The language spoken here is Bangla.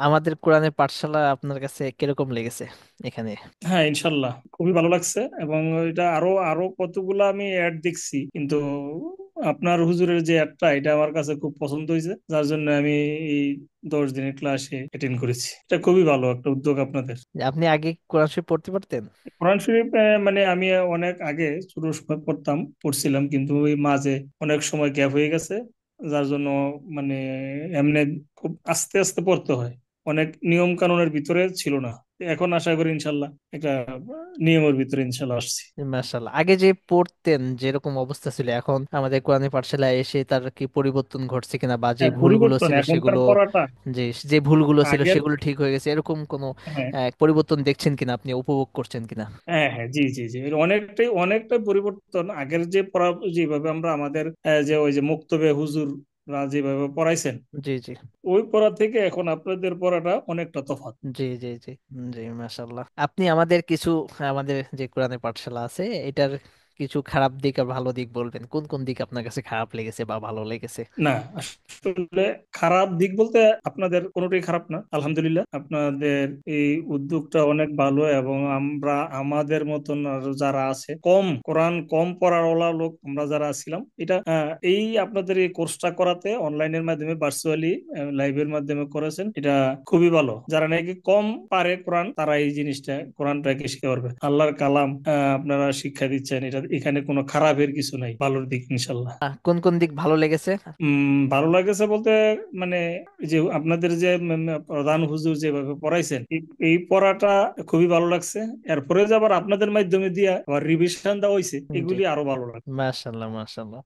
আমাদের কোরআনের পাঠশালা আপনার কাছে কিরকম লেগেছে এখানে? হ্যাঁ, ইনশাল্লাহ খুবই ভালো লাগছে। এবং এটা আরো আরো কতগুলো আমি অ্যাড দেখছি, কিন্তু আপনার হুজুরের যে অ্যাডটা, এটা আমার কাছে খুব পছন্দ হয়েছে, যার জন্য আমি এই 10 দিনের ক্লাসে অ্যাটেন্ড করেছি। এটা খুবই ভালো একটা উদ্যোগ আপনাদের। যে আপনি আগে কোরআন শরীফ পড়তে পারতেন? কোরআন শরীফ মানে আমি অনেক আগে ছোট সময় পড়ছিলাম, কিন্তু ওই মাঝে অনেক সময় গ্যাপ হয়ে গেছে, যার জন্য মানে এমনি খুব আস্তে আস্তে পড়তে হয়, অনেক নিয়ম কানুনের ভিতরে ছিল না। এখন আশা করি ইনশাল্লাহ একটা নিয়মের ভিতরে ইনশাল্লাহ আসছি। মাশাআল্লাহ, আগে যে পড়তেন যেরকম অবস্থা ছিল, এখন আমাদের কোরআনের পাঠশালায় এসে তার কি পরিবর্তন ঘটছে কিনা, বা যে হ্যাঁ, ভুলগুলো পরিবর্তন ছিল এখনকার সেগুলো, পড়াটা যে যে ভুলগুলো ছিল আগের। সেগুলো ঠিক হয়ে গেছে, এরকম কোনো হ্যাঁ, পরিবর্তন দেখছেন কিনা, আপনি উপভোগ করছেন কিনা? হ্যাঁ, হ্যাঁ, জি, জি, জি, এর অনেকটাই অনেকটাই পরিবর্তন। আগের যে পড়া, যেভাবে আমরা আমাদের যে ওই যে মুক্তবে হুজুররা যেভাবে পড়াইছেন, জি জি ওই পড়া থেকে এখন আপনাদের পড়াটা অনেকটা তফাৎ। জি জি জি জি, মাশাআল্লাহ। আপনি আমাদের কিছু, আমাদের যে কোরআনের পাঠশালা আছে এটার কিছু খারাপ দিক আর ভালো দিক বলবেন, কোন কোন দিক আপনার কাছে খারাপ লেগেছে বা ভালো লেগেছে? না, আসলে খারাপ দিক বলতে আপনাদের কোনোটাই খারাপ না, আলহামদুলিল্লাহ। আপনাদের এই উদ্যোগটা অনেক ভালো, এবং আমরা আমাদের মতন আরো যারা আছে, কোরআন কম পড়াওয়ালা লোক আমরা যারা ছিলাম, এটা এই আপনাদের এই কোর্সটা করাতে অনলাইনের মাধ্যমে ভার্চুয়ালি লাইভের মাধ্যমে করেছেন, এটা খুবই ভালো। যারা নাকি কম পারে কোরআন, তারা এই জিনিসটা কোরআনটাকে শিখতে পারবে। আল্লাহর কালাম আপনারা শিক্ষা দিচ্ছেন, এটা এখানে কোনো খারাপের কিছু নাই, ভালোর দিক ইনশাল্লাহ। কোন কোন দিক ভালো লেগেছে? ভালো লাগেছে বলতে, মানে এই যে আপনাদের যে প্রধান হুজুর যেভাবে পড়াইছেন, এই পড়াটা খুবই ভালো লাগছে। এরপরে যে আবার আপনাদের মাধ্যমে দিয়ে আবার রিভিশন দেওয়া হয়েছে, জি, এগুলি আরো ভালো লাগছে। মাশাআল্লাহ মাশাআল্লাহ।